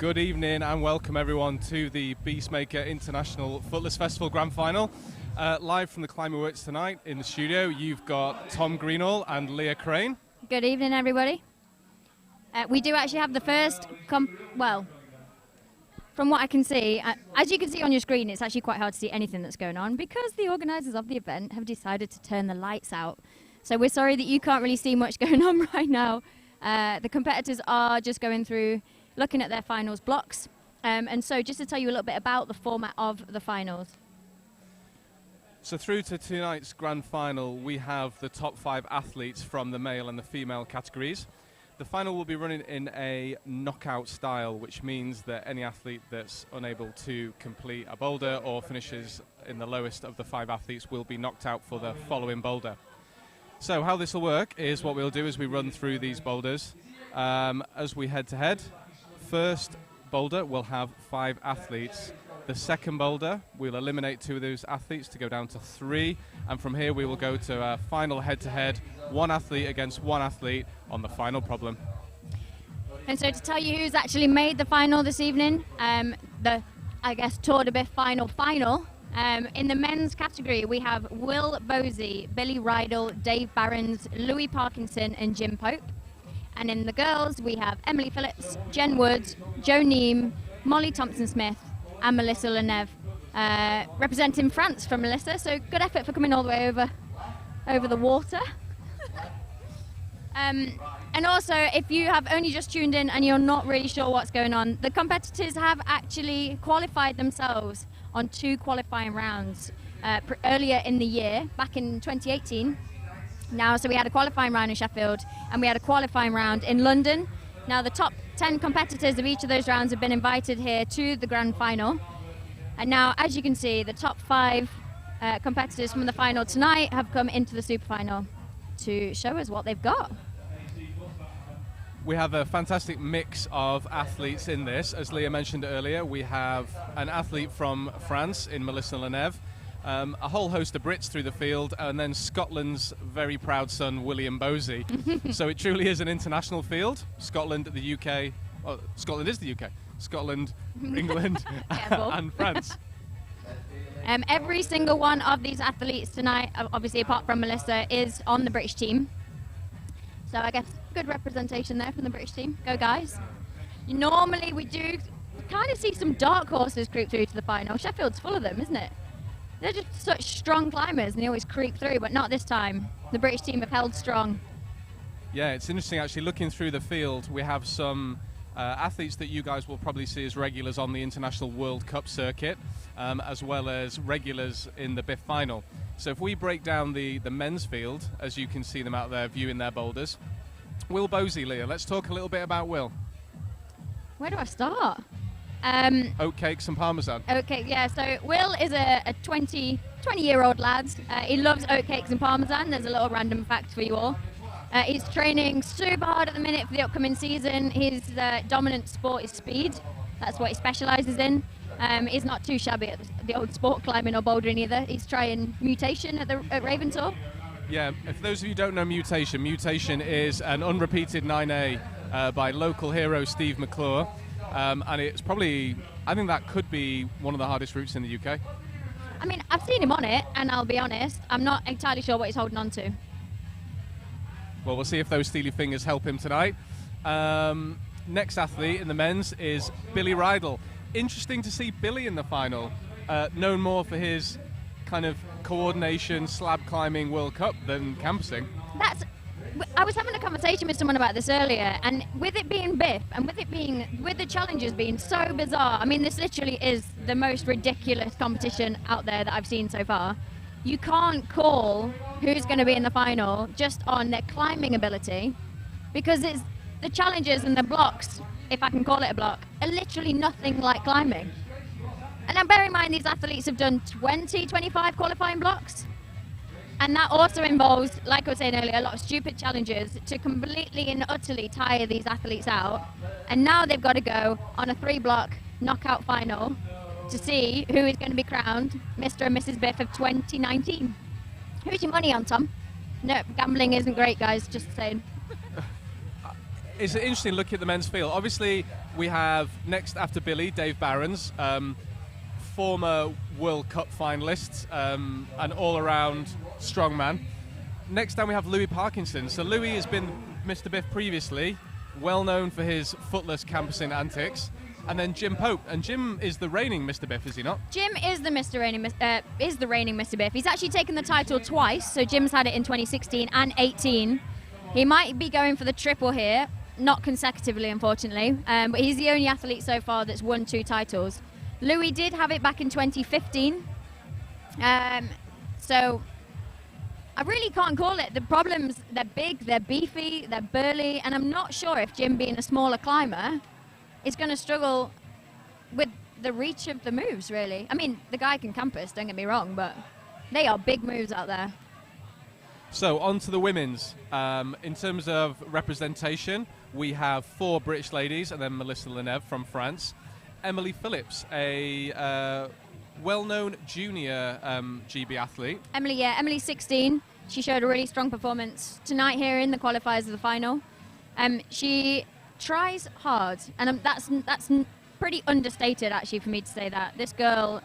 Good evening and welcome everyone to the Beastmaker International Footless Festival Grand Final. Live from the Climber Works tonight in the studio, you've got Tom Greenall and Leah Crane. Good evening, everybody. We do actually have the first, well, from what I can see, as you can see on your screen, it's actually quite hard to see anything that's going on because the organisers of the event have decided to turn the lights out. So we're sorry that you can't really see much going on right now. The competitors are just going through, looking at their finals blocks. And so just to tell you a little bit about the format of the finals. So through to tonight's grand final, we have the top 5 athletes from the male and the female categories. The final will be running in a knockout style, which means that any athlete that's unable to complete a boulder or finishes in the lowest of the 5 athletes will be knocked out for the following boulder. So how this will work is what we'll do is we run through these boulders as we head to head. First boulder will have 5 athletes. The second boulder, we'll eliminate 2 of those athletes to go down to 3. And from here, we will go to a final head-to-head, 1 athlete against 1 athlete on the final problem. And so to tell you who's actually made the final this evening, the, Tour de BIFF final. In the men's category, we have Will Bosey, Billy Rydell, Dave Behrens, Louis Parkinson, and Jim Pope. And in the girls, we have Emily Phillips, Jen Woods, Jo Neem, Molly Thompson-Smith, and Melissa Leneve, representing France from Melissa. So good effort for coming all the way over the water. And also, if you have only just tuned in and you're not really sure what's going on, the competitors have actually qualified themselves on 2 qualifying rounds earlier in the year, back in 2018. So we had a qualifying round in Sheffield and we had a qualifying round in London. Now the top 10 competitors of each of those rounds have been invited here to the grand final. And now, as you can see, the top 5 competitors from the final tonight have come into the super final to show us what they've got. We have a fantastic mix of athletes in this. As Leah mentioned earlier, we have an athlete from France in Melissa Leneve, a whole host of Brits through the field, and then Scotland's very proud son, William Bosey. So it truly is an international field. Scotland, the UK, well, Scotland is the UK, Scotland, England, and France. Every single one of these athletes tonight, obviously apart from Melissa, is on the British team. So I guess good representation there from the British team. Go guys. Normally we do kind of see some dark horses creep through to the final. Sheffield's full of them, isn't it? They're just such strong climbers and they always creep through, but not this time. The British team have held strong. Yeah, it's interesting actually looking through the field. We have some athletes that you guys will probably see as regulars on the International World Cup circuit, as well as regulars in the BIFF Final. So if we break down the men's field, as you can see them out there viewing their boulders, Will Bosey, Leah, let's talk a little bit about Will. Where do I start? Oatcakes and Parmesan. Okay, yeah, so Will is a 20-year-old lad. He loves oatcakes and Parmesan. There's a little random fact for you all. He's training super hard at the minute for the upcoming season. His dominant sport is speed. That's what he specialises in. He's not too shabby at the old sport climbing or bouldering either. He's trying mutation at Raven Tour. Yeah, for those of you who don't know mutation is an unrepeated 9A by local hero Steve McClure. And it's probably, I think that could be one of the hardest routes in the UK. I mean, I've seen him on it, and I'll be honest, I'm not entirely sure what he's holding on to. Well, we'll see if those steely fingers help him tonight. Next athlete in the men's is Billy Rydell. Interesting to see Billy in the final, known more for his kind of coordination, slab climbing World Cup than campusing. I was having a conversation with someone about this earlier, and with it being BIFF and with the challenges being so bizarre, I mean, this literally is the most ridiculous competition out there that I've seen so far. You can't call who's going to be in the final just on their climbing ability, because it's the challenges and the blocks, if I can call it a block, are literally nothing like climbing. And now bear in mind these athletes have done 25 qualifying blocks. And that also involves, like I was saying earlier, a lot of stupid challenges to completely and utterly tire these athletes out. And now they've got to go on a 3-block knockout final to see who is going to be crowned Mr. and Mrs. BIFF of 2019. Who's your money on, Tom? No, gambling isn't great, guys, just saying. it's an interesting look at the men's field. Obviously, we have next after Billy, Dave Behrens, former World Cup finalist, an all-around strongman. Next down we have Louis Parkinson. So Louis has been Mr. Biff previously, well known for his Footless campusing antics. And then Jim Pope, and Jim is the reigning Mr. Biff, is he not? Jim is the reigning Mr. Biff. He's actually taken the title twice. So Jim's had it in 2016 and 18. He might be going for the triple here, not consecutively, unfortunately. But he's the only athlete so far that's won 2 titles. Louis did have it back in 2015. So I really can't call it. The problems, they're big, they're beefy, they're burly, and I'm not sure if Jim, being a smaller climber, is going to struggle with the reach of the moves, really. I mean, the guy can campus, don't get me wrong, but they are big moves out there. So, on to the women's. In terms of representation, we have 4 British ladies, and then Melissa Leneve from France. Emily Phillips, a well-known junior GB athlete. Emily's 16. She showed a really strong performance tonight here in the qualifiers of the final. She tries hard, and that's pretty understated actually for me to say that. This girl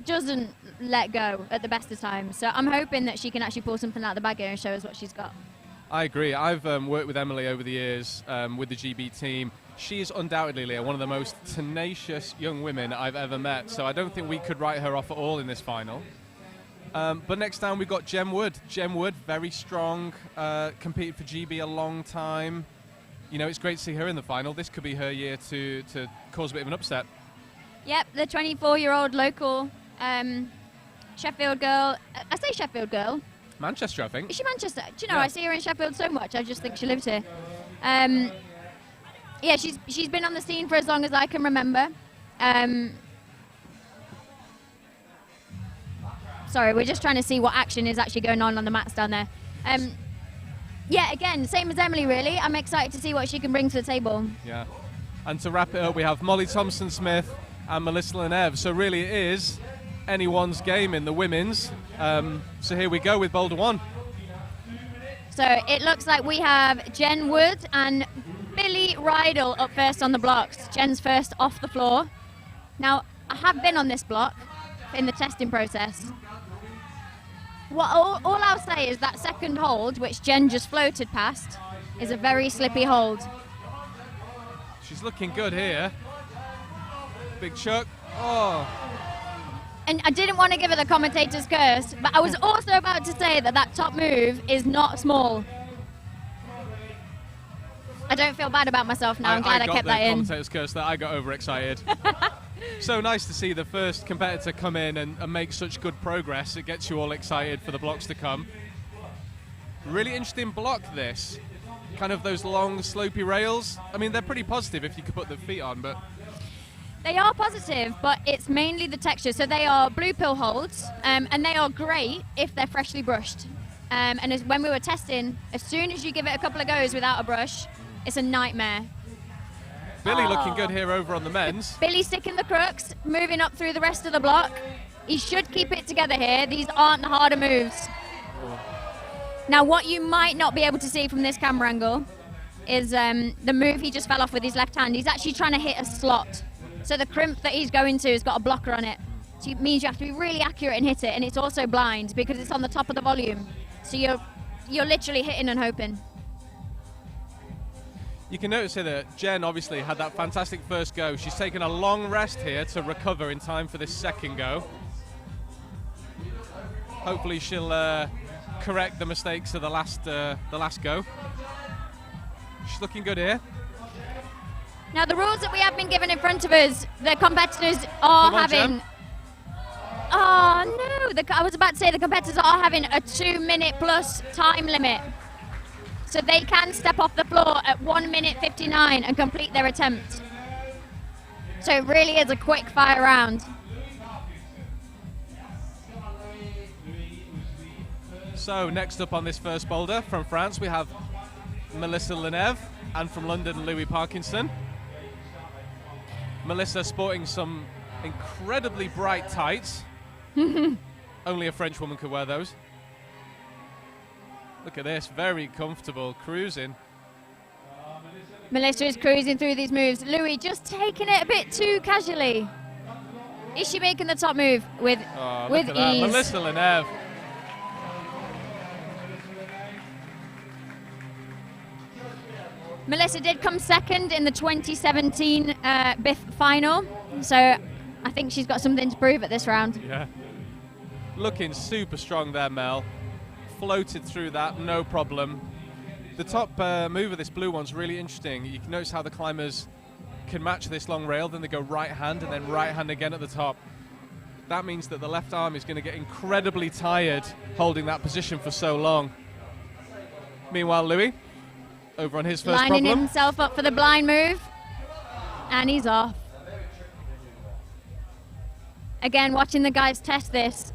doesn't let go at the best of times, so I'm hoping that she can actually pull something out of the bag here and show us what she's got. I agree. I've worked with Emily over the years with the GB team. She is undoubtedly, Leah, one of the most tenacious young women I've ever met, so I don't think we could write her off at all in this final. But next down we've got Jem Wood. Jem Wood, very strong, competed for GB a long time. You know, it's great to see her in the final. This could be her year to cause a bit of an upset. Yep, the 24-year-old local Sheffield girl. I say Sheffield girl. Manchester, I think. Is she Manchester? Do you know, yeah. I see her in Sheffield so much, I just think she lives here. Yeah, she's been on the scene for as long as I can remember. Sorry, we're just trying to see what action is actually going on the mats down there. Yeah, again, same as Emily, really. I'm excited to see what she can bring to the table. Yeah. And to wrap it up, we have Molly Thompson-Smith and Melissa Leneve. So really it is anyone's game in the women's. So here we go with Boulder 1. So it looks like we have Jen Wood and Billy Rydell up first on the blocks. Jen's first off the floor. Now, I have been on this block in the testing process. All I'll say is that second hold, which Jen just floated past, is a very slippy hold. She's looking good here. Big chuck. Oh. And I didn't want to give her the commentator's curse, but I was also about to say that top move is not small. I don't feel bad about myself now. I'm glad I kept that in. I got the commentator's curse that I got overexcited. So nice to see the first competitor come in and make such good progress. It gets you all excited for the blocks to come. Really interesting block, this. Kind of those long, slopey rails. I mean, they're pretty positive if you could put the feet on, but... They are positive, but it's mainly the texture. So they are blue pill holds, and they are great if they're freshly brushed. And when we were testing, as soon as you give it a couple of goes without a brush, it's a nightmare. Billy looking good here over on the men's. Billy sticking the crooks, moving up through the rest of the block. He should keep it together here. These aren't the harder moves. Now, what you might not be able to see from this camera angle is the move he just fell off with his left hand. He's actually trying to hit a slot. So the crimp that he's going to has got a blocker on it. So it means you have to be really accurate and hit it, and it's also blind because it's on the top of the volume. So you're literally hitting and hoping. You can notice here that Jen obviously had that fantastic first go. She's taken a long rest here to recover in time for this second go. Hopefully she'll correct the mistakes of the last go. She's looking good here. Now the rules that we have been given in front of us, the competitors are having... Oh no, I was about to say the competitors are having a 2-minute plus time limit. So they can step off the floor at 1 minute 59 and complete their attempt. So it really is a quick fire round. So next up on this first boulder from France, we have Melissa Leneve, and from London, Louis Parkinson. Melissa sporting some incredibly bright tights. Only a French woman could wear those. Look at this, very comfortable, cruising. Melissa is cruising through these moves. Louis just taking it a bit too casually. Is she making the top move with ease? Melissa Lenev. Melissa did come second in the 2017 BIFF Final, so I think she's got something to prove at this round. Yeah. Looking super strong there, Mel. Floated through that, no problem. The top move of this blue one's really interesting. You can notice how the climbers can match this long rail, then they go right hand and then right hand again at the top. That means that the left arm is going to get incredibly tired holding that position for so long. Meanwhile, Louis, over on his first Lining problem. himself up for the blind move, and he's off. Again, watching the guys test this,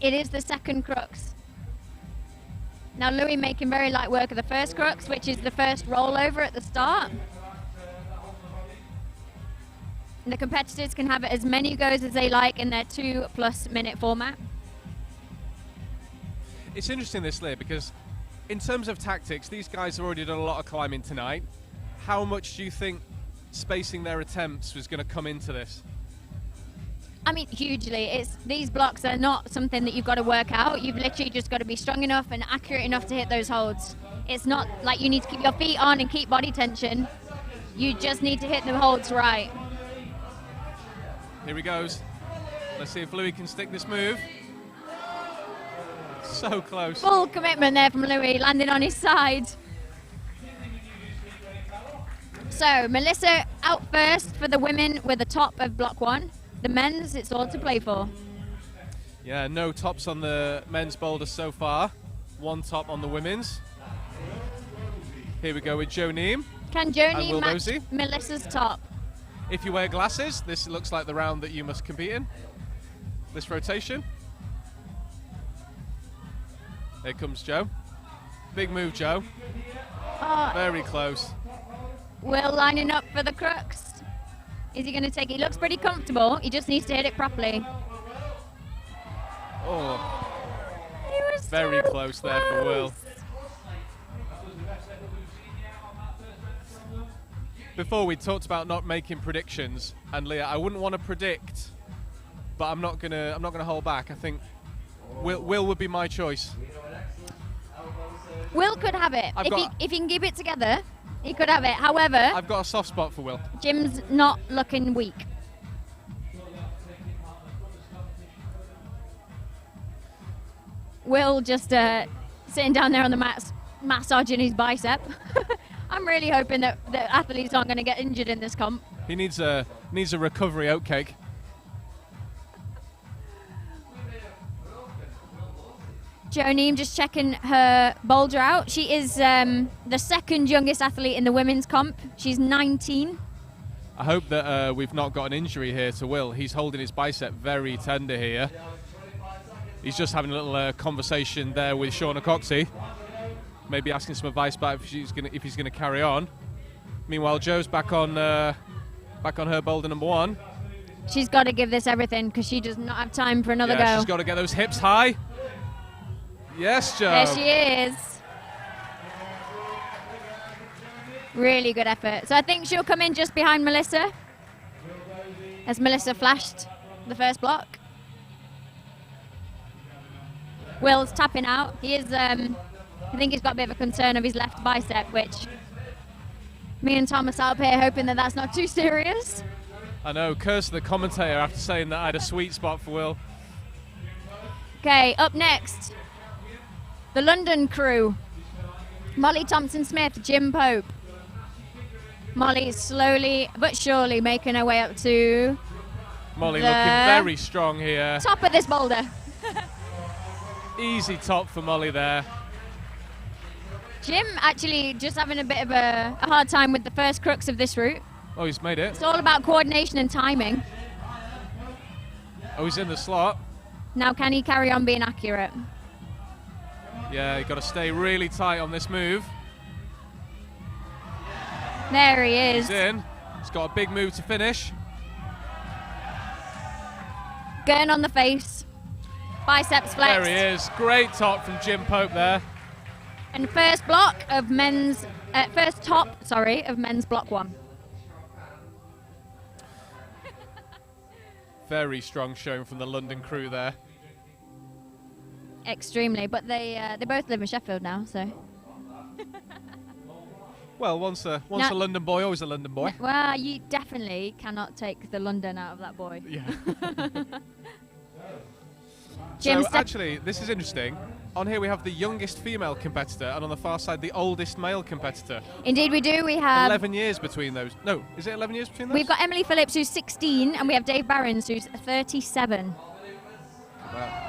it is the second crux. Now Louis making very light work of the first crux, which is the first rollover at the start. And the competitors can have as many goes as they like in their 2+ minute format. It's interesting this, Leah, because in terms of tactics, these guys have already done a lot of climbing tonight. How much do you think spacing their attempts was going to come into this? I mean, hugely. These blocks are not something that you've got to work out. You've literally just got to be strong enough and accurate enough to hit those holds. It's not like you need to keep your feet on and keep body tension. You just need to hit the holds right. Here he goes. Let's see if Louis can stick this move. So close. Full commitment there from Louis, landing on his side. So, Melissa out first for the women with the top of block 1. The men's, it's all to play for. Yeah, no tops on the men's boulder so far. One top on the women's. Here we go with Jo Neem. Can Jo And Neem Will match Mosey. Melissa's top? If you wear glasses, this looks like the round that you must compete in. This rotation. Here comes Jo. Big move, Jo. Oh, Very close. Will lining up for the crux. Is he going to take it? He looks pretty comfortable. He just needs to hit it properly. Oh, He was very so close there for Will. Before we talked about not making predictions, and Leah, I wouldn't want to predict, but I'm not gonna hold back. I think Will would be my choice. Will could have it. If he can keep it together, he could have it. However, I've got a soft spot for Will. Jim's not looking weak. Will just sitting down there on the mats, massaging his bicep. I'm really hoping that the athletes aren't going to get injured in this comp. He needs a recovery oatcake. Jo Neem just checking her boulder out. She is the second youngest athlete in the women's comp. She's 19. I hope that we've not got an injury here to Will. He's holding his bicep very tender here. He's just having a little conversation there with Shauna Coxey. Maybe asking some advice about if he's going to carry on. Meanwhile, Jo's back on her boulder number 1. She's got to give this everything because she does not have time for another go. She's got to get those hips high. Yes, Jo. There she is. Really good effort. So I think she'll come in just behind Melissa, as Melissa flashed the first block. Will's tapping out. He is, I think he's got a bit of a concern of his left bicep, which me and Thomas out here hoping that that's not too serious. I know, curse the commentator after saying that I had a sweet spot for Will. Okay, up next, the London crew. Molly Thompson-Smith, Jim Pope. Molly is slowly but surely making her way up to Molly looking very strong here. top of this boulder. Easy top for Molly there. Jim actually just having a bit of a hard time with the first crux of this route. Oh, he's made it. It's all about coordination and timing. Oh, he's in the slot. Now can he carry on being accurate? Yeah, you've got to stay really tight on this move. There he is. He's in. He's got a big move to finish. Going on the face. Biceps flexed. There he is. Great top from Jim Pope there. And first block of men's, first top, sorry, of men's block 1. Very strong showing from the London crew there. Extremely, but they both live in Sheffield now, so. Well, once a London boy, always a London boy. Well, you definitely cannot take the London out of that boy. Yeah. Jim, so actually, this is interesting. On here we have the youngest female competitor, and on the far side, the oldest male competitor. Indeed we do. We have 11 years between those. No, is it 11 years between those? We've got Emily Phillips, who's 16, and we have Dave Behrens, who's 37. Wow.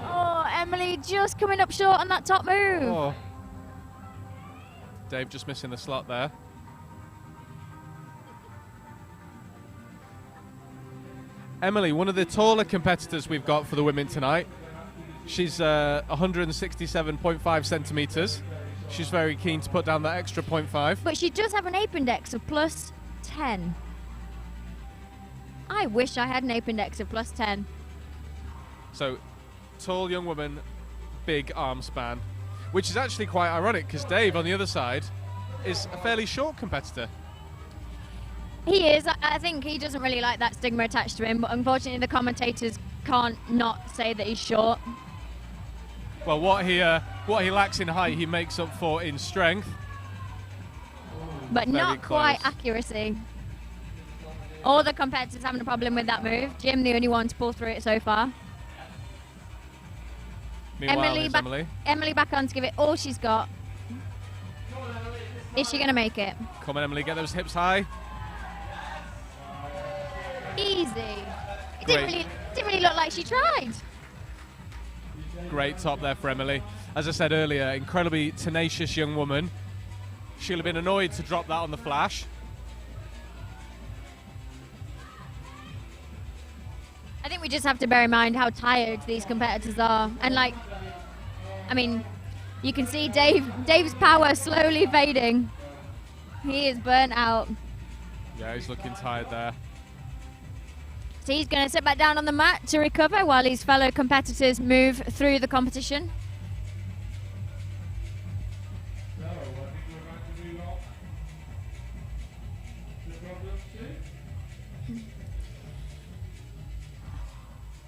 Oh, Emily just coming up short on that top move. Oh. Dave just missing the slot there. Emily, one of the taller competitors we've got for the women tonight. She's 167.5 centimetres. She's very keen to put down that extra 0.5. But she does have an ape index of plus 10. I wish I had an ape index of plus 10. So, tall young woman, big arm span. Which is actually quite ironic, because Dave, on the other side, is a fairly short competitor. He is. I think he doesn't really like that stigma attached to him, but unfortunately the commentators can't not say that he's short. Well, what he lacks in height, he makes up for in strength. But Very not close. quite accuracy. All the competitors having a problem with that move. Jim, the only one to pull through it so far. Meanwhile, Emily back on to give it all she's got. Is she going to make it? Come on, Emily, get those hips high. Easy. It didn't really look like she tried. Great top there for Emily. As I said earlier, incredibly tenacious young woman. She'll have been annoyed to drop that on the flash. I think we just have to bear in mind how tired these competitors are. And like, I mean, you can see Dave's power slowly fading. He is burnt out. Yeah, he's looking tired there. So he's going to sit back down on the mat to recover while his fellow competitors move through the competition.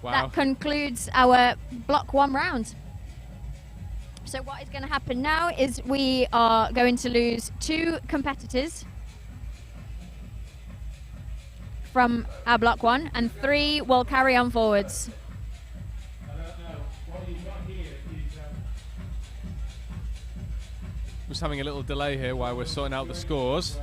Wow. That concludes our block 1 round. So what is going to happen now is we are going to lose 2 competitors from our block 1, and 3 will carry on forwards. Just having a little delay here while we're sorting out the scores.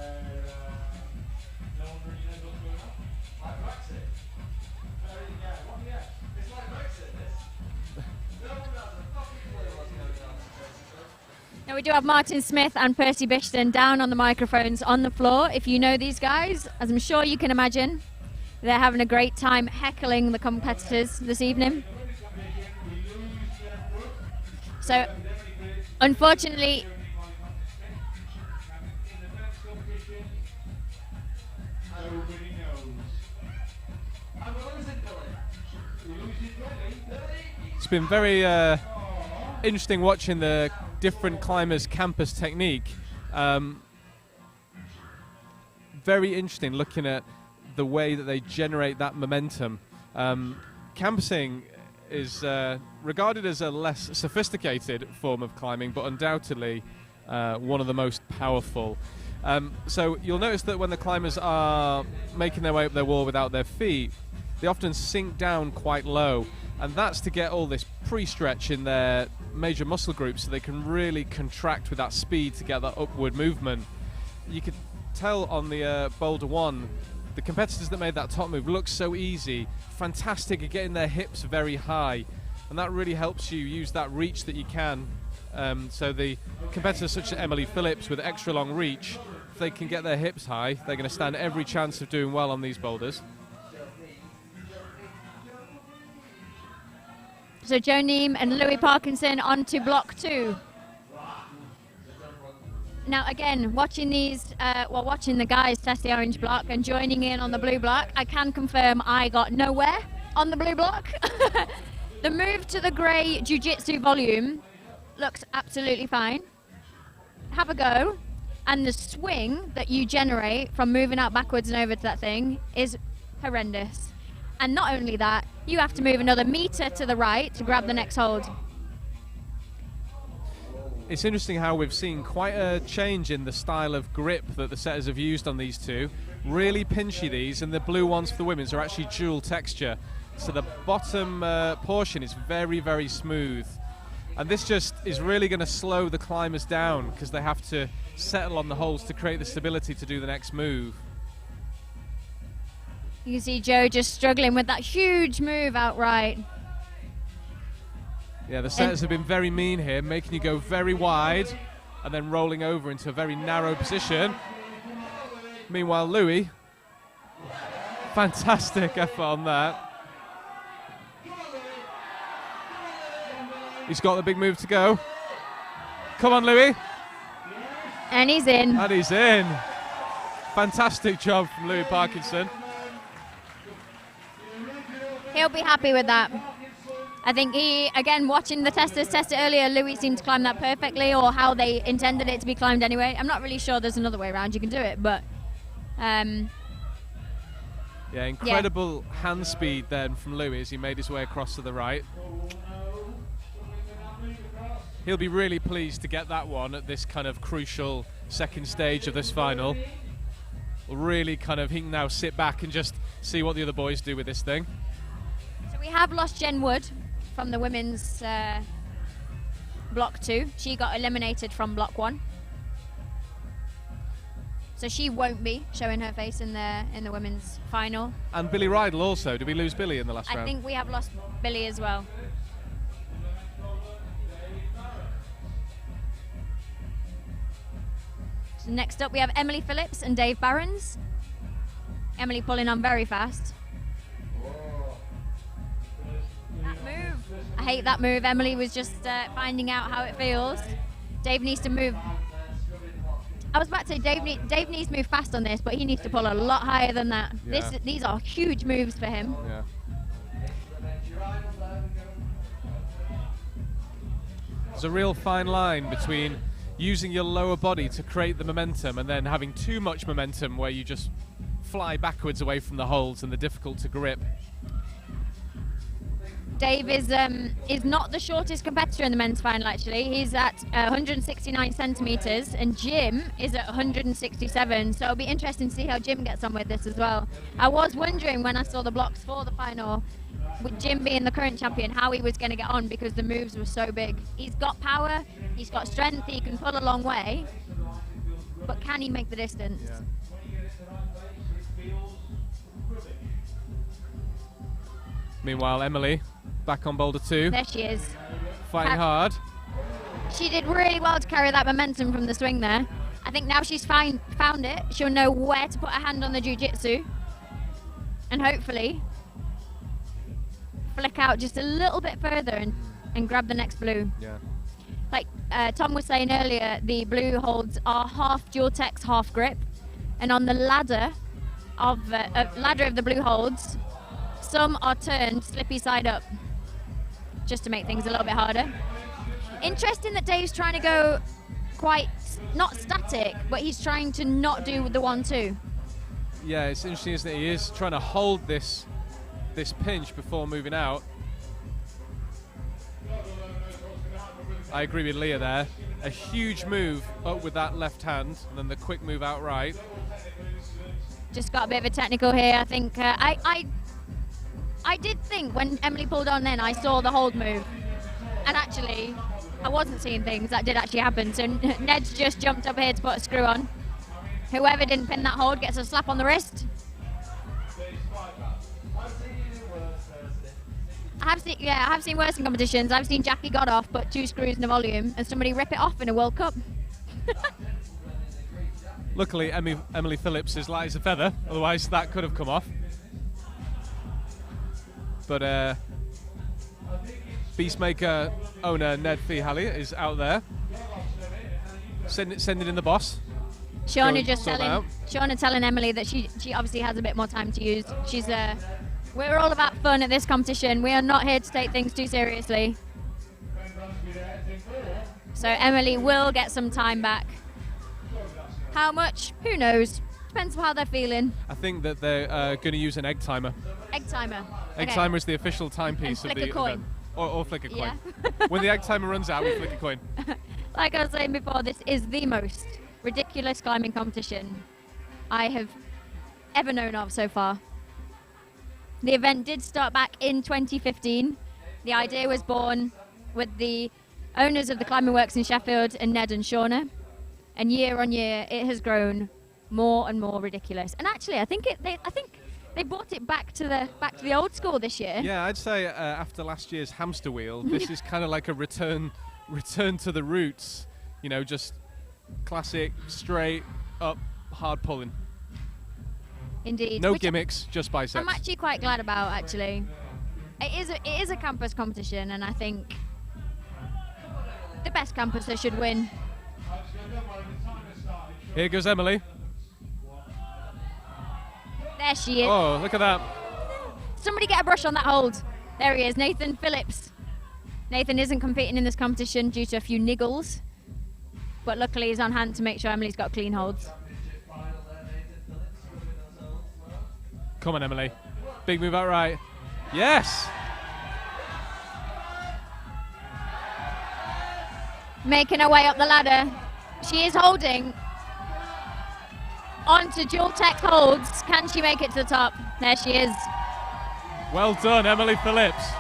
Now we do have Martin Smith and Percy Bishton down on the microphones on the floor. If you know these guys, as I'm sure you can imagine, they're having a great time heckling the competitors this evening. So, unfortunately, it's been very interesting watching the different climbers' campus technique. Very interesting looking at the way that they generate that momentum. Campusing is regarded as a less sophisticated form of climbing, but undoubtedly one of the most powerful. So you'll notice that when the climbers are making their way up their wall without their feet, they often sink down quite low, and that's to get all this pre-stretch in their major muscle groups so they can really contract with that speed to get that upward movement. You could tell on the boulder 1, the competitors that made that top move look so easy, fantastic at getting their hips very high, and that really helps you use that reach that you can. So the competitors such as Emily Phillips with extra long reach, if they can get their hips high, they're going to stand every chance of doing well on these boulders. so Joe Neem and Louis Parkinson on to block 2. Now again, watching these, watching the guys test the orange block and joining in on the blue block, I can confirm I got nowhere on the blue block. The move to the grey jiu-jitsu volume looks absolutely fine. have a go, and the swing that you generate from moving out backwards and over to that thing is horrendous. And not only that, you have to move another meter to the right to grab the next hold. It's interesting how we've seen quite a change in the style of grip that the setters have used on these two. Really pinchy these, and the blue ones for the women's are actually dual texture. So the bottom portion is very, very smooth. And this just is really going to slow the climbers down because they have to settle on the holes to create the stability to do the next move. You can see Joe just struggling with that huge move outright. Yeah, the setters have been very mean here, making you go very wide and then rolling over into a very narrow position. Meanwhile, Louis, fantastic effort on that. He's got the big move to go. Come on, Louis. And he's in. And he's in. Fantastic job from Louis Parkinson. He'll be happy with that. I think he, again, watching the testers test it earlier, Louis seemed to climb that perfectly, or how they intended it to be climbed anyway. I'm not really sure there's another way around you can do it, but... yeah, incredible hand speed then from Louis as he made his way across to the right. He'll be really pleased to get that one at this kind of crucial second stage of this final. Really kind of, he can now sit back and just see what the other boys do with this thing. So we have lost Jen Wood from the women's block 2. She got eliminated from block 1. So she won't be showing her face in the women's final. And Billy Rydell also. Did we lose Billy in the last round? I think we have lost Billy as well. So next up we have Emily Phillips and Dave Behrens. Emily pulling on very fast. That move. I hate that move. Emily was just finding out how it feels. Dave needs to move. I was about to say Dave needs to move fast on this, but he needs to pull a lot higher than that. Yeah. These are huge moves for him. Yeah. There's a real fine line between using your lower body to create the momentum and then having too much momentum where you just fly backwards away from the holds and they're difficult to grip. Dave is not the shortest competitor in the men's final, actually. He's at 169 centimetres and Jim is at 167, so it'll be interesting to see how Jim gets on with this as well. I was wondering when I saw the blocks for the final, with Jim being the current champion, how he was going to get on because the moves were so big. He's got power, he's got strength, he can pull a long way, but can he make the distance? Yeah. Meanwhile, Emily, back on boulder 2. There she is. Fighting hard. She did really well to carry that momentum from the swing there. I think now she's found it, she'll know where to put her hand on the jiu-jitsu and hopefully flick out just a little bit further and grab the next blue. Yeah. Like Tom was saying earlier, the blue holds are half dual text, half grip, and on the ladder of the blue holds, some are turned slippy side up, just to make things a little bit harder. Interesting that Dave's trying to go quite, not static, but he's trying to not do the 1-2. Yeah, it's interesting, isn't it? He is trying to hold this pinch before moving out. I agree with Leah there. A huge move up with that left hand, and then the quick move out right. Just got a bit of a technical here. I think I did think when Emily pulled on then, I saw the hold move. And actually, I wasn't seeing things. That did actually happen. So Ned's just jumped up here to put a screw on. Whoever didn't pin that hold gets a slap on the wrist. I have seen worse in competitions. I've seen Jackie Godoff put 2 screws in a volume and somebody rip it off in a World Cup. Luckily, Emily Phillips is light as a feather, otherwise that could have come off. But Beastmaker owner Ned Feehally is out there, sending in the boss. Shauna telling Emily that she obviously has a bit more time to use. We're all about fun at this competition. We are not here to take things too seriously. So Emily will get some time back. How much? Who knows? Depends on how they're feeling. I think that they're going to use an egg timer. Egg timer. Egg Okay. timer is the official timepiece And of flick the a coin. event. Or flick a coin. Yeah. When the egg timer runs out, we flick a coin. Like I was saying before, this is the most ridiculous climbing competition I have ever known of so far. The event did start back in 2015. The idea was born with the owners of the Climbing Works in Sheffield and Ned and Shauna. And year on year, it has grown more and more ridiculous. And actually, I think they brought it back to the old school this year. Yeah, I'd say after last year's hamster wheel, this is kind of like a return to the roots. You know, just classic, straight up, hard pulling. Indeed. No Which gimmicks, just biceps. I'm actually quite glad about, actually. It is a campus competition, and I think the best campuser should win. Here goes Emily. There she is. Oh, look at that. Somebody get a brush on that hold. There he is, Nathan Phillips. Nathan isn't competing in this competition due to a few niggles, but luckily he's on hand to make sure Emily's got clean holds. Come on, Emily. Big move out right. Yes! Making her way up the ladder. She is holding on to dual tech holds. Can she make it to the top? There she is. Well done, Emily Phillips.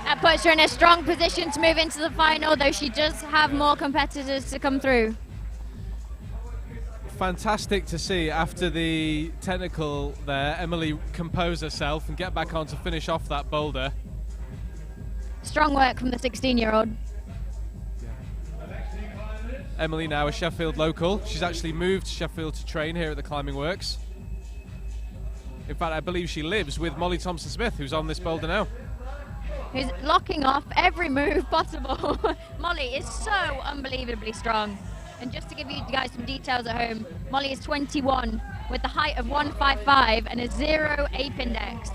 That puts her in a strong position to move into the final, though she does have more competitors to come through. Fantastic to see after the technical there, Emily compose herself and get back on to finish off that boulder. Strong work from the 16-year-old. Emily now a Sheffield local. She's actually moved to Sheffield to train here at the Climbing Works. In fact, I believe she lives with Molly Thompson-Smith, who's on this boulder now. Who's locking off every move possible. Molly is so unbelievably strong. And just to give you guys some details at home, Molly is 21 with the height of 155 and a 0 ape index,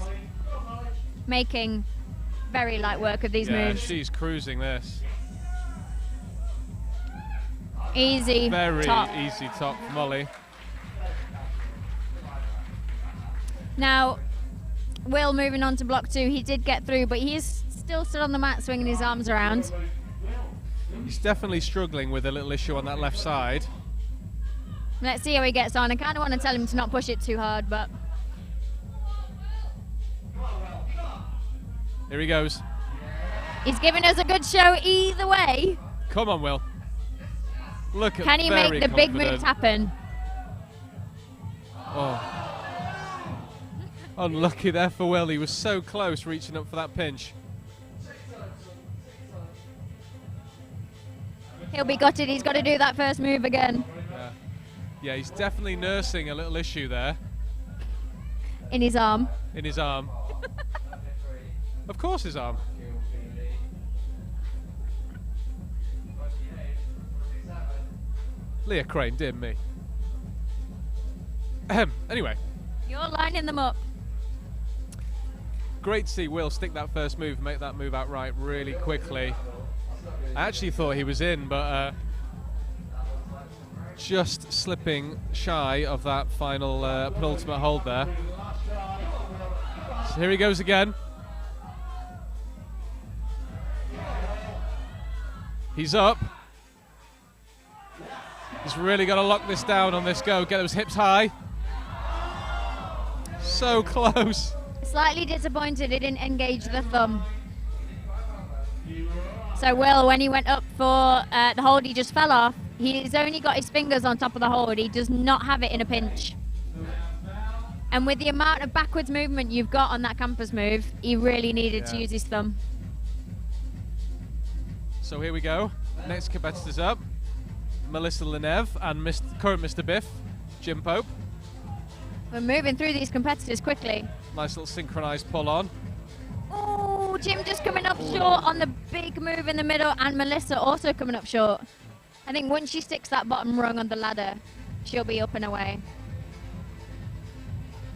making very light work of these moves. She's cruising this. Easy Very top. easy top for Molly. Now, Will moving on to block 2, he did get through, but he is still stood on the mat swinging his arms around. He's definitely struggling with a little issue on that left side. Let's see how he gets on. I kind of want to tell him to not push it too hard, but Here he goes. he's giving us a good show either way. Come on, Will. Look at Can he make the big moves happen? Oh. Unlucky there for Will. He was so close reaching up for that pinch. He'll be gutted. He's got to do that first move again. Yeah, he's definitely nursing a little issue there In his arm. in his arm. Of course his arm. Leah Crane, dear me. Anyway, You're lining them up. great to see Will stick that first move, make that move outright really quickly. I actually thought he was in, but just slipping shy of that final penultimate hold there. So here he goes again. He's up. He's really got to lock this down on this go. Get those hips high. So close. Slightly disappointed he didn't engage the thumb. So Will, when he went up for the hold, he just fell off. He's only got his fingers on top of the hold. He does not have it in a pinch. And with the amount of backwards movement you've got on that campus move, he really needed to use his thumb. So here we go. Next competitors up. Melissa Lenev and current Mr. Biff, Jim Pope. We're moving through these competitors quickly. Nice little synchronized pull on. Oh, Jim just coming up short on the big move in the middle, and Melissa also coming up short. I think once she sticks that bottom rung on the ladder, she'll be up and away.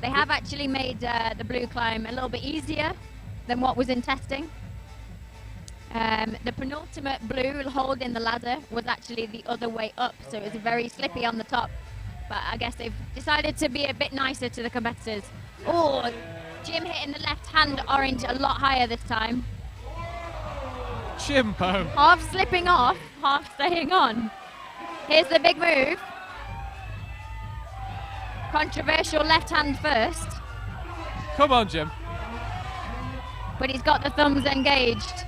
They have actually made the blue climb a little bit easier than what was in testing. The penultimate blue hold in the ladder was actually the other way up, so it was very slippy on the top. But I guess they've decided to be a bit nicer to the competitors. Oh, Jim hitting the left hand orange a lot higher this time. Jimbo. Half slipping off, half staying on. Here's the big move. Controversial left hand first. Come on, Jim. But he's got the thumbs engaged.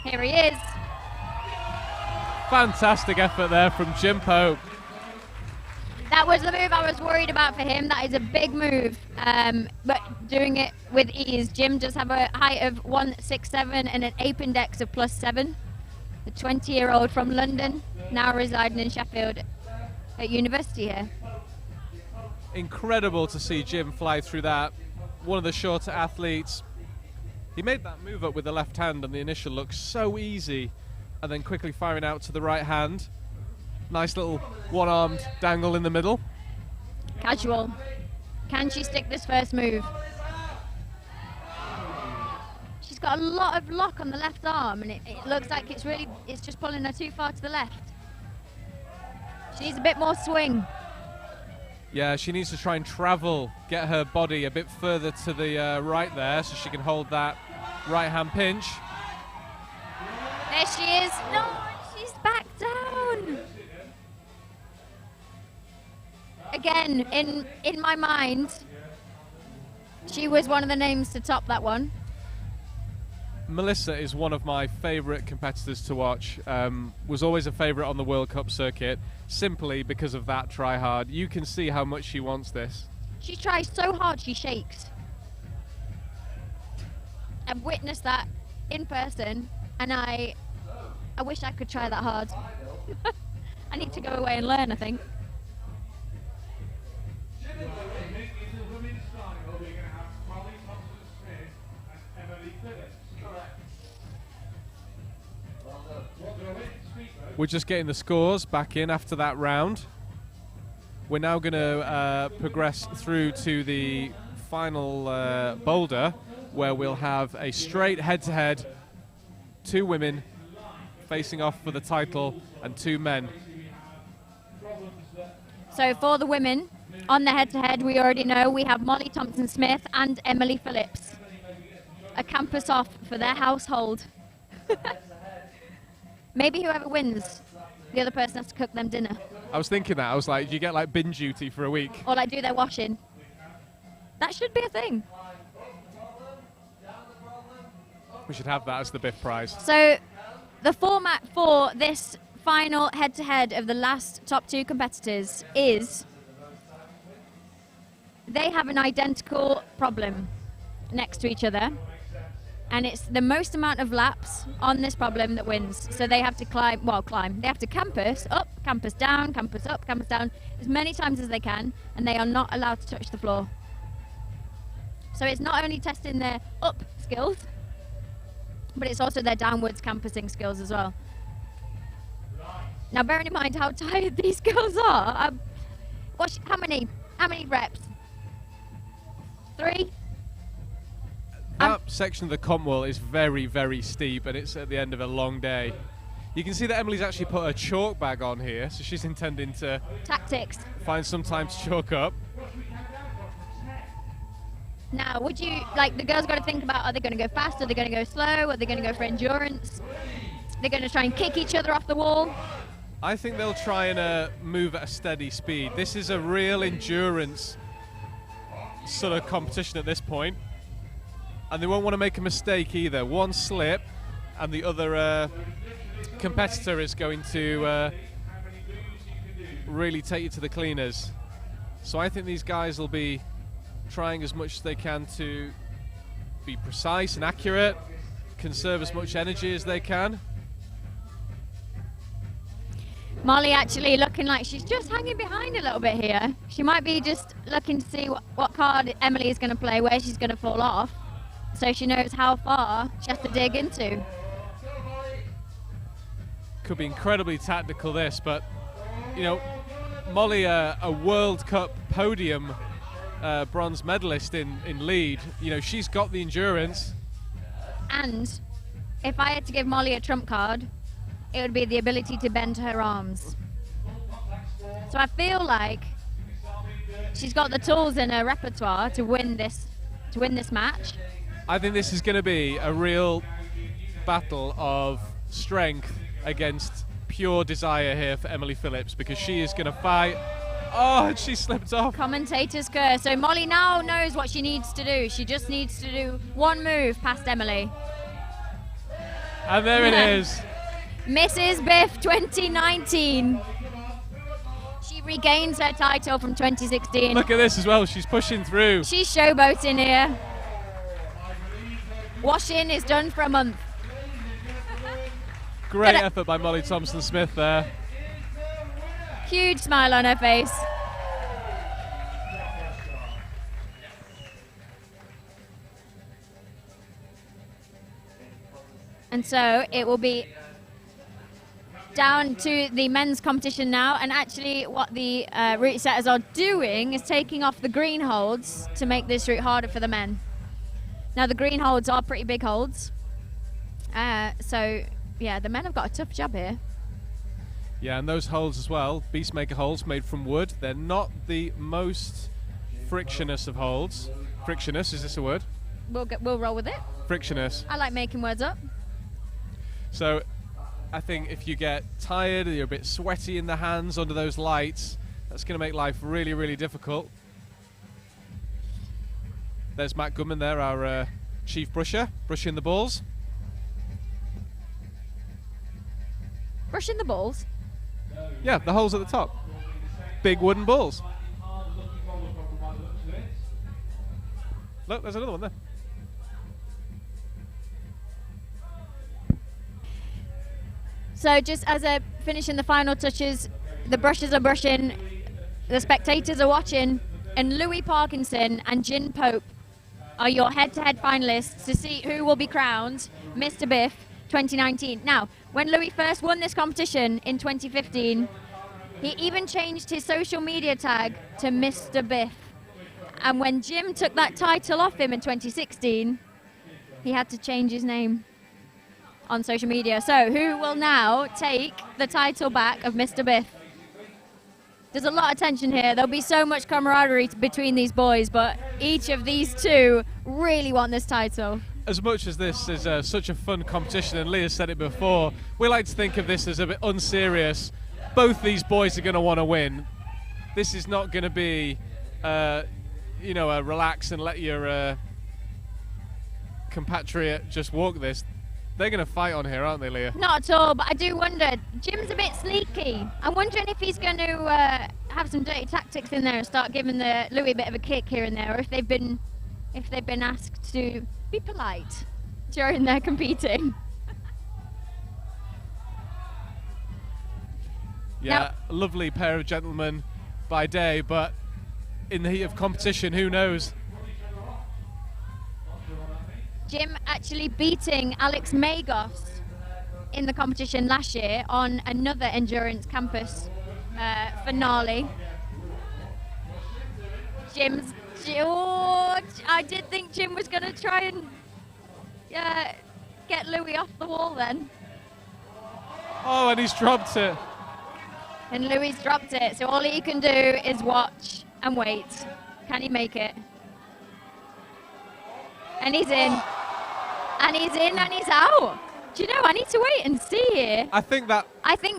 Here he is. Fantastic effort there from Jimbo. That was the move I was worried about for him. That is a big move, but doing it with ease. Jim does have a height of 167 and an ape index of +7. The 20-year-old from London, now residing in Sheffield at university here. Incredible to see Jim fly through that. One of the shorter athletes. He made that move up with the left hand, and the initial looked so easy, and then quickly firing out to the right hand. Nice little one-armed dangle in the middle. Casual. Can she stick this first move? She's got a lot of lock on the left arm, and it looks like it's just pulling her too far to the left. She needs a bit more swing. Yeah, she needs to try and travel, get her body a bit further to the right there, so she can hold that right-hand pinch. There she is. No, she's back down. Again, in my mind, she was one of the names to top that one. Melissa is one of my favourite competitors to watch. Was always a favourite on the World Cup circuit, simply because of that try hard. You can see how much she wants this. She tries so hard she shakes. I've witnessed that in person, and I wish I could try that hard. I need to go away and learn, I think. We're just getting the scores back in after that round. We're now going to progress through to the final boulder, where we'll have a straight head-to-head, 2 women facing off for the title and 2 men. So for the women, on the head-to-head, we already know we have Molly Thompson-Smith and Emily Phillips. A campus off for their household. Maybe whoever wins, the other person has to cook them dinner. I was thinking that. I was like, do you get like bin duty for a week? Or like do their washing. That should be a thing. We should have that as the BIFF prize. So the format for this final head-to-head of the last top 2 competitors is they have an identical problem next to each other. And it's the most amount of laps on this problem that wins. So they have to climb. They have to campus up, campus down, campus up, campus down, as many times as they can, and they are not allowed to touch the floor. So it's not only testing their up skills, but it's also their downwards campusing skills as well. Now, bearing in mind how tired these girls are, how many reps? 3? That section of the comp wall is very, very steep, and it's at the end of a long day. You can see that Emily's actually put her chalk bag on here, so she's intending to tactics. Find some time to chalk up. Now, would you, like, the girls got to think about, are they going to go fast, are they going to go slow, are they going to go for endurance? They're going to try and kick each other off the wall? I think they'll try and move at a steady speed. This is a real endurance sort of competition at this point. And they won't want to make a mistake either. One slip and the other competitor is going to really take you to the cleaners. So I think these guys will be trying as much as they can to be precise and accurate, conserve as much energy as they can. Molly actually looking like she's just hanging behind a little bit here. She might be just looking to see what card Emily is going to play, where she's going to fall off, so she knows how far she has to dig into. Could be incredibly tactical, this, but, you know, Molly, a World Cup podium bronze medalist in lead, you know, she's got the endurance. And if I had to give Molly a trump card, it would be the ability to bend her arms. So I feel like she's got the tools in her repertoire to win this match. I think this is going to be a real battle of strength against pure desire here for Emily Phillips, because she is going to fight. Oh, and she slipped off. Commentator's curse. So Molly now knows what she needs to do. She just needs to do one move past Emily. And there it is. Mrs. Biff 2019. She regains her title from 2016. Look at this as well. She's pushing through. She's showboating here. Washing is done for a month. Great effort by Molly Thompson-Smith there. Huge smile on her face. And so it will be down to the men's competition now, and actually what the route setters are doing is taking off the green holds to make this route harder for the men. Now the green holds are pretty big holds, so yeah, the men have got a tough job here. Yeah, and those holds as well, Beastmaker holds made from wood. They're not the most frictionous of holds. Frictionous, is this a word? We'll roll with it. Frictionous. I like making words up. So I think if you get tired, you're a bit sweaty in the hands under those lights, that's going to make life really, really difficult. There's Matt Goodman there, our chief brusher, brushing the balls. Brushing the balls? Yeah, the holes at the top. Big wooden balls. Look, there's another one there. So just as a finishing the final touches, the brushes are brushing, the spectators are watching, and Louis Parkinson and Jin Pope are your head-to-head finalists to see who will be crowned Mr. Biff 2019. Now, when Louis first won this competition in 2015, he even changed his social media tag to Mr. Biff. And when Jim took that title off him in 2016, he had to change his name on social media. So who will now take the title back of Mr. Biff? There's a lot of tension here. There'll be so much camaraderie between these boys, but each of these two really want this title. As much as this is such a fun competition, and Leah said it before, we like to think of this as a bit unserious. Both these boys are going to want to win. This is not going to be, you know, a relax and let your compatriot just walk this. They're going to fight on here, aren't they, Leah? Not at all, but I do wonder, Jim's a bit sneaky. I'm wondering if he's going to have some dirty tactics in there and start giving the Louis a bit of a kick here and there, or if they've been asked to be polite during their competing. Yeah, now, a lovely pair of gentlemen by day, but in the heat of competition, who knows? Jim actually beating Alex Magos in the competition last year on another endurance campus finale. I did think Jim was going to try and get Louis off the wall then. Oh, and he's dropped it. And Louis dropped it, so all he can do is watch and wait. Can he make it? And he's in. And he's in and he's out. Do you know, I need to wait and see here. I think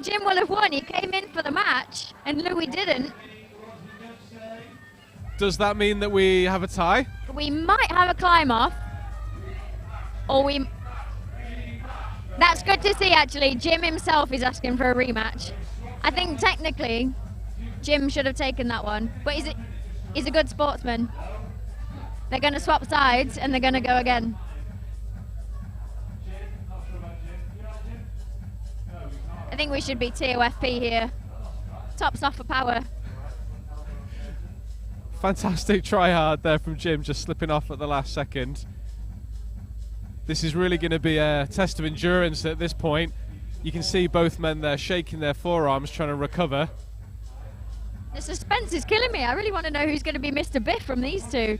Jim will have won. He came in for the match and Louis didn't. Does that mean that we have a tie? We might have a climb off. Or we... That's good to see, actually. Jim himself is asking for a rematch. I think technically Jim should have taken that one. But he's a good sportsman. They're going to swap sides and they're going to go again. I think we should be TOFP here. Tops off for power. Fantastic try hard there from Jim, just slipping off at the last second. This is really going to be a test of endurance at this point. You can see both men there shaking their forearms, trying to recover. The suspense is killing me. I really want to know who's going to be Mr. Biff from these two.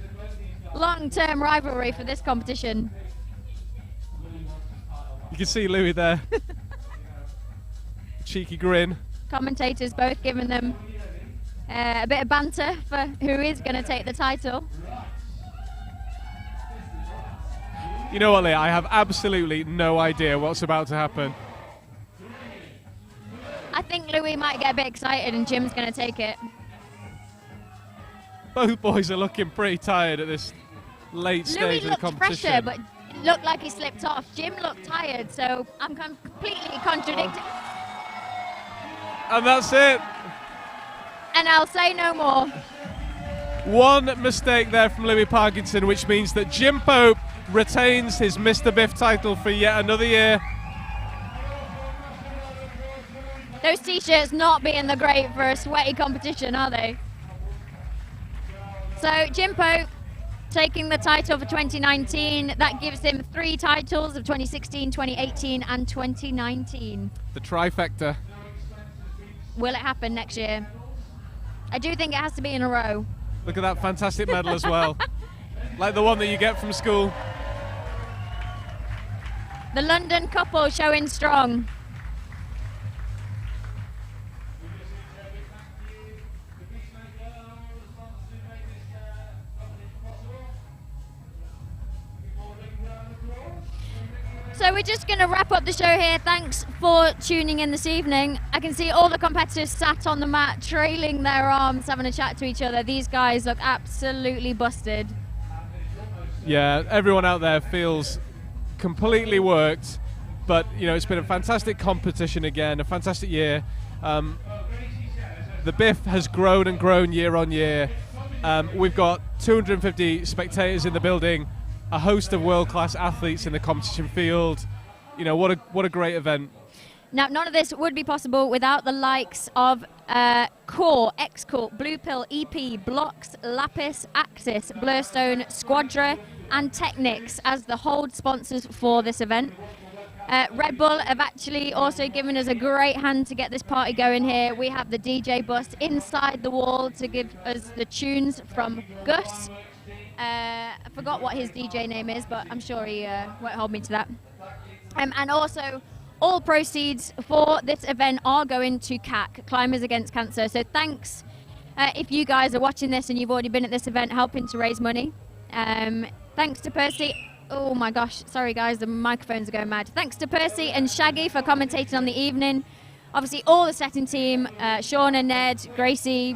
Long-term rivalry for this competition. You can see Louis there. Cheeky grin. Commentators both giving them a bit of banter for who is going to take the title. You know what, Lee? I have absolutely no idea what's about to happen. I think Louis might get a bit excited and Jim's going to take it. Both boys are looking pretty tired at this late stage of the competition. Louis looked pressure, but it looked like he slipped off. Jim looked tired, so I'm completely contradicting. And that's it. And I'll say no more. One mistake there from Louis Parkinson, which means that Jim Pope retains his Mr. Biff title for yet another year. Those t-shirts not being the great for a sweaty competition, are they? So Jim Pope taking the title for 2019. That gives him 3 titles of 2016, 2018 and 2019. The trifecta. Will it happen next year? I do think it has to be in a row. Look at that fantastic medal as well. Like the one that you get from school. The London couple showing strong. So we're just going to wrap up the show here. Thanks for tuning in this evening. I can see all the competitors sat on the mat, trailing their arms, having a chat to each other. These guys look absolutely busted. Yeah, everyone out there feels completely worked, but you know, it's been a fantastic competition again, a fantastic year. The BIFF has grown and grown year on year. We've got 250 spectators in the building, a host of world-class athletes in the competition field. You know, what a great event. Now, none of this would be possible without the likes of Core, X-Core, Blue Pill, EP, Blocks, Lapis, Axis, Blurstone, Squadra, and Technics as the hold sponsors for this event. Red Bull have actually also given us a great hand to get this party going here. We have the DJ bus inside the wall to give us the tunes from Gus. I forgot what his DJ name is, but I'm sure he won't hold me to that. And also, all proceeds for this event are going to CAC, Climbers Against Cancer. So thanks if you guys are watching this and you've already been at this event helping to raise money. Thanks to Percy. Oh my gosh, sorry guys, the microphones are going mad. Thanks to Percy and Shaggy for commentating on the evening. Obviously, all the setting team, Sean and Ned, Gracie,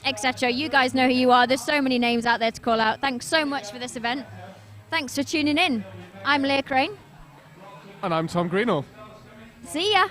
etc. You guys know who you are. There's so many names out there to call out. Thanks so much for this event. Thanks for tuning in. I'm Leah Crane. And I'm Tom Greenall. See ya.